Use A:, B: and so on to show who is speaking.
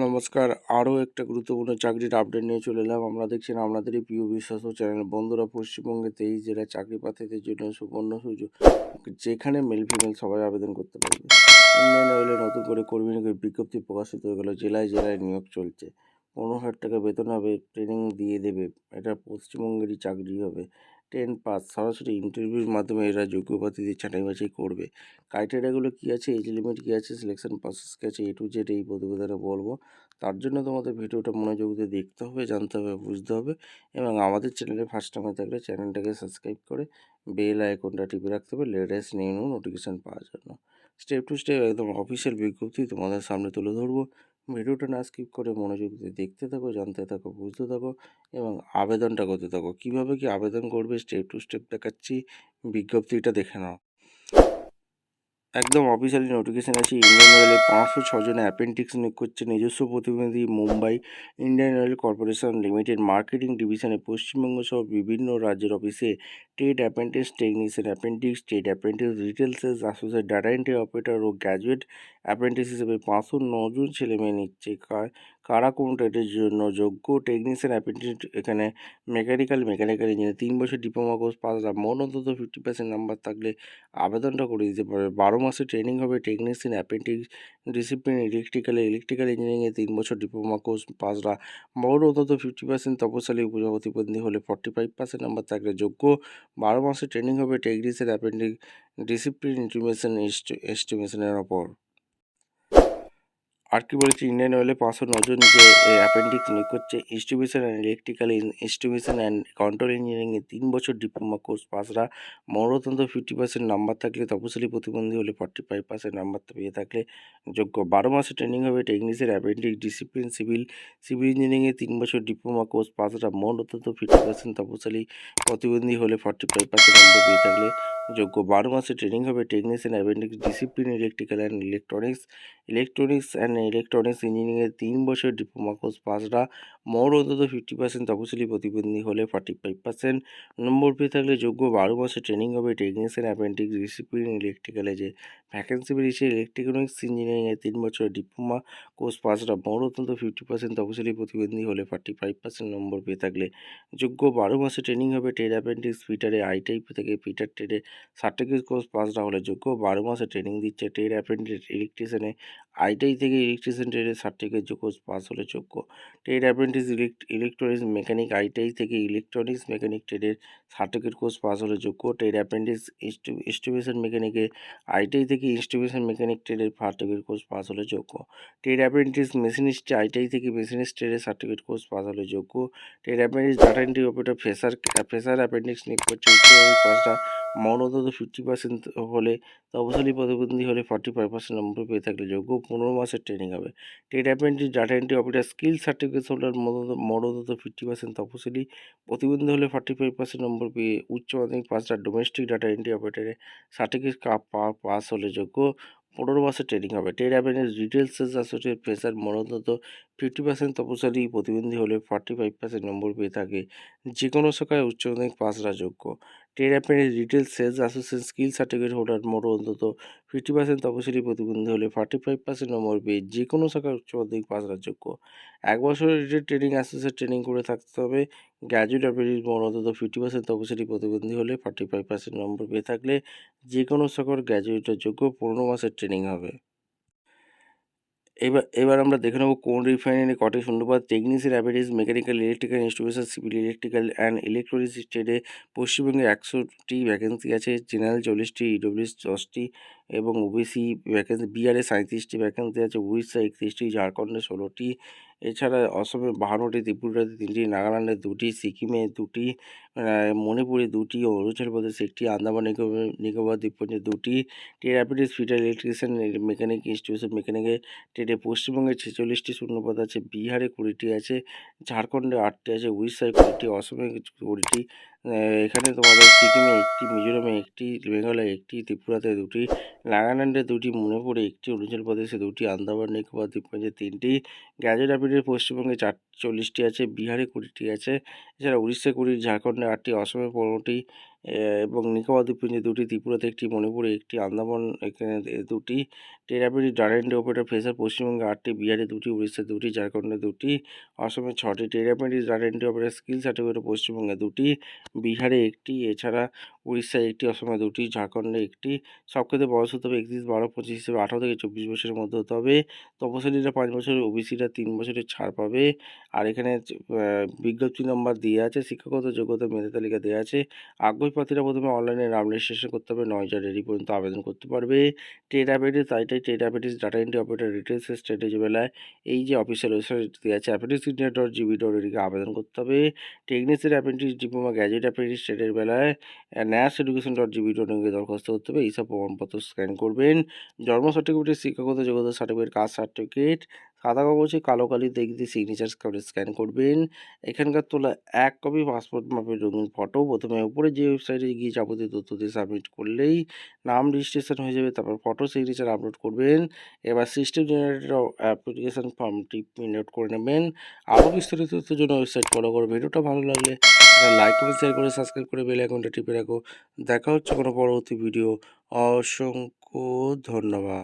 A: নমস্কার। আরও একটা গুরুত্বপূর্ণ চাকরির আপডেট নিয়ে চলে এলাম। আমরা দেখছেন আপনাদেরই প্রিয় বিশ্বস্ত চ্যানেল। বন্ধুরা, পশ্চিমবঙ্গে 23 জেলায় চাকরি প্রার্থীদের জন্য সুবর্ণ সুযোগ, যেখানে মেল ফিমেল সবাই আবেদন করতে পারবে। ইন্ডিয়ান অয়েলে নতুন করে কর্মী নিয়োগের বিজ্ঞপ্তি প্রকাশিত হয়ে গেল। জেলায় জেলায় নিয়োগ চলছে। 15,000 টাকা বেতন হবে, ট্রেনিং দিয়ে দেবে। এটা পশ্চিমবঙ্গেরই চাকরি হবে। 10 পাস, সরাসরি ইন্টারভিউর মাধ্যমে এরা যোগ্য প্রার্থীদের ছাঁটাই বাছাই করবে। ক্রাইটেরিয়াগুলো কী আছে, এজ লিমিট কী আছে, সিলেকশন প্রসেস কী আছে, A to Z এই প্রতিবেদনে বলবো। তার জন্য তোমাদের ভিডিওটা মনোযোগ দিয়ে দেখতে হবে, জানতে হবে, বুঝতে হবে এবং আমাদের চ্যানেলে ফার্স্ট টাইমে থাকলে চ্যানেলটাকে সাবস্ক্রাইব করে বেল আইকনটা টিপে রাখতে হবে লেটেস্ট নিউ নোটিফিকেশান পাওয়ার জন্য। স্টেপ টু স্টেপ একদম অফিসিয়াল বিজ্ঞপ্তি তোমাদের সামনে তুলে ধরবো। ভিডিওটা না স্কিপ করে মনোযোগ দিয়ে দেখতে থাকো, জানতে থাকো, বুঝতে থাকো এবং আবেদনটা করতে থাকো। কীভাবে কি আবেদন করবে স্টেপ টু স্টেপ দেখাচ্ছি, বিজ্ঞপ্তিটা দেখে নাও। একদম অফিসিয়ালি নোটিফিকেশান আছে। ইন্ডিয়ান অয়েলে 506 জনে অ্যাপেন্ডিক্স নিয়োগ করছে। নিজস্ব প্রতিনিধি Mumbai. Indian oil corporation limited marketing ডিভিশনে পশ্চিমবঙ্গ সহ বিভিন্ন রাজ্যের অফিসে trade apprentice, technician apprentice, trade apprentice, retail sales associate, data entry operator ও গ্র্যাজুয়েট অ্যাপ্রেন্টিস হিসেবে 509 জন ছেলেমেয়ে নিচ্ছে। কারা কোন ট্রেডের জন্য যোগ্য? টেকনিশিয়ান অ্যাপ্রেন্টিস, এখানে মেকানিক্যাল ইঞ্জিনিয়ার 3 বছর ডিপ্লোমা কোর্স পাসরা, মোট অন্তত 50% নাম্বার থাকলে আবেদনটা করে দিতে পারবে। 12 মাসের ট্রেনিং হবে। টেকনিশিয়ান অ্যাপ্রেন্টিস ডিসিপ্লিন ইলেকট্রিক্যাল ইঞ্জিনিয়ারিংয়ে 3 বছর ডিপ্লোমা কোর্স পাসরা, মোট অন্তত 50% তপশালী প্রতিবন্ধী হলে 45% নাম্বার থাকলে যোগ্য। 12 মাসের ট্রেনিং হবে টেকনিশিয়ান অ্যাপ্রেন্টিস ডিসিপ্লিন এস্টিমেশনের ওপর। আর কি বলেছি, ইন্ডিয়ান অয়েলে 509 জন যে অ্যাপেন্ডিক্স নিয়োগ করছে। Institution and electrical institution and control ইঞ্জিনিয়ারিংয়ে 3 বছর ডিপ্লোমা কোর্স পাসরা, মরণতন্ত্র 50% নাম্বার থাকলে, তপশিলি প্রতিবন্ধী হলে 45% নাম্বার পেয়ে থাকলে যোগ্য। 12 মাসের ট্রেনিং হবে টেকনিশিয়ান অ্যাপেন্ডিক্স ডিসিপ্লিন সিভিল ইঞ্জিনিয়ারিংয়ে 3 বছর ডিপ্লোমা কোর্স পাসরা, মরণতন্ত্র 50% তপশিলি প্রতিবন্ধী হলে 45% নাম্বার পেয়ে থাকলে যোগ্য। 12 মাসের ট্রেনিং হবে technician apprentice discipline electronics and electronics ইঞ্জিনিয়ারিংয়ে 3 বছর ডিপ্লোমা কোর্স পাসরা, মোট অন্তত 50% তপশিলি প্রতিবন্ধী হলে 45% নম্বর পেয়ে থাকলে যোগ্য। 12 মাসের ট্রেনিং হবে টেকনিশিয়ান অ্যাপেন্ডিক্স ডিসিপ্লিন ইলেকট্রিক্যালে যে ভ্যাকেন্সি বেরিয়েছে। ইলেকট্রনিক্স ইঞ্জিনিয়ারিংয়ে 3 বছর ডিপ্লোমা কোর্স পাসরা, মোট অন্তত 50% তপশিলি প্রতিবন্ধী হলে 45% নম্বর পেয়ে থাকলে যোগ্য। 12 মাসের ট্রেনিং হবে ট্রেড অ্যাপেন্ডিক্স ফিটারে আইটাইপ থেকে ফিটার ট্রেডে সার্টিফিকেট কোর্স পাসরা হলে যোগ্য। 12 মাসের ট্রেনিং দিচ্ছে ট্রেড অ্যাপেন্ডিক্স ইলেকট্রিশিয়ানে আইটিআই থেকে ইলেকট্রিশিয়ান ট্রেডের সার্টিফিকেট কোর্স পাস হলে যোগ্য। Trade apprentice electronics mechanic ITI থেকে ইলেকট্রনিক্স মেকানিক ট্রেডের সার্টিফিকেট কোর্স পাস হলে যোগ্য। ট্রেড অ্যাপ্রেন্টিস ইনস্ট্রুমেশন মেকানিকে আইটিআই থেকে ইনস্ট্রুমেশন মেকানিক ট্রেডের সার্টিফিকেট কোর্স পাস হলে যোগ্য। ট্রেড অ্যাপ্রেন্টিস মেশিনিস্ট আইটিআই থেকে মেশিনিস্ট ট্রেডের সার্টিফিকেট কোর্স পাস হলে যোগ্য। Trade apprentice data entry operator fresher apprentice নিয়োগ করছে। উচ্চ মাধ্যমিক পাসটা মনোনত 50% হলে, তপশিলি প্রতিবন্ধী হলে 45% নম্বর পেয়ে থাকলে যোগ্য। 15 মাসের ট্রেনিং হবে। Trade apprentice data entry operator skill certificate holder মনোনত 50% তপশিলি প্রতিবন্ধী হলে 45% নম্বর পেয়ে উচ্চ মাধ্যমিক পাসটা ডোমেস্টিক ডাটা এন্ট্রি অপারেটরে সার্টিফিকেট পাস হলে যোগ্য। 15 মাসের ট্রেনিং হবে। Trade apprentice retail sales associate fresher মনোনত 50% তপশিলি প্রতিবন্ধী হলে 45% নম্বর পেয়ে থাকে যে কোনো শাখায় উচ্চ মাধ্যমিক পাসরা যোগ্য। Trade apprentice retail sales association skill certificate holder মোট অন্তত 50% তপশিলি প্রতিবন্ধী হলে 45% নম্বর পেয়ে যে কোনো শাখায় উচ্চ মাধ্যমিক পাসরা যোগ্য। 1 বছরের রিটেল ট্রেনিং অ্যাসোসিয়েট ট্রেনিং করে থাকতে হবে। গ্র্যাজুয়েট অ্যাপ্রেন্টিস মোট অন্তত 50% তপশিলি প্রতিবন্ধী হলে 45% নম্বর পেয়ে থাকলে যে কোনো শাখার গ্র্যাজুয়েটের যোগ্য। 15 মাসের ট্রেনিং হবে। এবার আমরা দেখে নেব কোন রিফাইনারি কটি শূন্যপদ। Technician apprentice mechanical electrical instrumentation civil electrical and electronics ট্রেডে পশ্চিমবঙ্গে 100টি ভ্যাকেন্সি আছে। জেনারেল 40টি, ইডব্লিউএস 10টি এবং ওবিসি ভ্যাকেন্সি, বিহারে 37টি ভ্যাকেন্সি আছে, উড়িষ্যা 31টি, ঝাড়খণ্ডে 16টি, এছাড়া অসমে 52টি, ত্রিপুরাতে 3টি, নাগাল্যান্ডে 2টি, সিকিমে 2টি, মণিপুরে 2টি, অরুণাচল প্রদেশে 1টি, আন্দামান নিকোবর দ্বীপপুঞ্জে 2টি। Trade apprentice fitter electrician mechanic institution মেকানিকে ট্রেডে পশ্চিমবঙ্গে 46টি শূন্যপদ আছে, বিহারে 20টি আছে, ঝাড়খণ্ডে 8টি আছে, উড়িষ্যায় 20টি, অসমে 20টি, এখানে তোমাদের সিকিমে 1টি, মিজোরামে 1টি, মেঘালয়ে 1টি, ত্রিপুরাতে 2টি, নাগাল্যান্ডে 2টি, মণিপুরে 1টি, অরুণাচল প্রদেশে 2টি, আন্দামান নিকোবর দ্বীপপুঞ্জে 3টি। গ্র্যাজুয়েট অ্যাপ্রেন্টিস পশ্চিমবঙ্গে 40টি আছে, বিহারে 20টি আছে, এছাড়া উড়িষ্যায় 20, ঝাড়খণ্ডে 8টি, অসমে 15টি, এবং নিকোবর দ্বীপপুঞ্জে 2টি, ত্রিপুরাতে 1টি, মণিপুরে 1টি, আন্দামান এখানে 2টি, টেরাপেটি ডাটা এন্ট্রি অপারেটর ফ্রেশার পশ্চিমবঙ্গে 8টি, বিহারে 2টি, উড়িষ্যায় 2টি, ঝাড়খণ্ডে 2টি, অসমে 6টি, টেরাপেটি data entry operator skill certificate পশ্চিমবঙ্গে 2টি, বিহারে 1টি, এছাড়া উড়িষ্যায় 1টি, অসমে 2টি, ঝাড়খণ্ডে 1টি। সব ক্ষেত্রে বয়স হতে হবে 31/12/25 হিসেবে 18 থেকে 24 বছরের মধ্যে হতে হবে। তপশিলীরা 5 বছর, ওবিসিরা 3 বছরের ছাড় পাবে। আর এখানে বিজ্ঞপ্তি নম্বর দেওয়া আছে, শিক্ষাগত যোগ্যতা মেধা তালিকা দেওয়া আছে। আগ্রহী প্রার্থীরা প্রথমে অনলাইনে নাম রেজিস্ট্রেশন করতে হবে, 9 জানুয়ারি পর্যন্ত আবেদন করতে পারবে। টেরাপেটিস আইটাই টেরাপেটিস data entry operator details strategy বেলায় এই যে অফিসিয়াল ওয়েবসাইট দেওয়া আছে apprentice.gv.in আবেদন করতে হবে। Technician apprentice diploma graduate apprentice ট্রেডের বেলায় NASEducation.gv.in দরখাস্ত করতে হবে। এইসব প্রমাণপত্র স্ক্যান করবেন। জন্ম সার্টিফিকেট, শিক্ষাগত যোগ্যতা সার্টিফিকেট, কাস্ট সার্টিফিকেট, সাদা কাগজে কালো কালি দিয়ে সিগনেচার স্ক্যান করবেন। এখানকার তোলা 1 কপি পাসপোর্ট মাপের রঙিন ফটো প্রথমে উপরে যে ওয়েবসাইটে গিয়ে যাবতীয় তথ্য দিয়ে সাবমিট করলেই নাম রেজিস্ট্রেশন হয়ে যাবে। তারপর ফটো সিগনেচার আপলোড করবেন। এবার সিস্টেম জেনারেটেড অ্যাপ্লিকেশন ফর্মটি প্রিন্ট আউট করে নেবেন। আরও বিস্তারিত তথ্যের জন্য ওয়েবসাইট ফলো করো। ভিডিওটা ভালো লাগলে লাইক কমেন্ট শেয়ার করে সাবস্ক্রাইব করে বেল আইকনটা টিপে রাখো। দেখা হচ্ছে কোনো পরবর্তী ভিডিও। অসংখ্য ধন্যবাদ।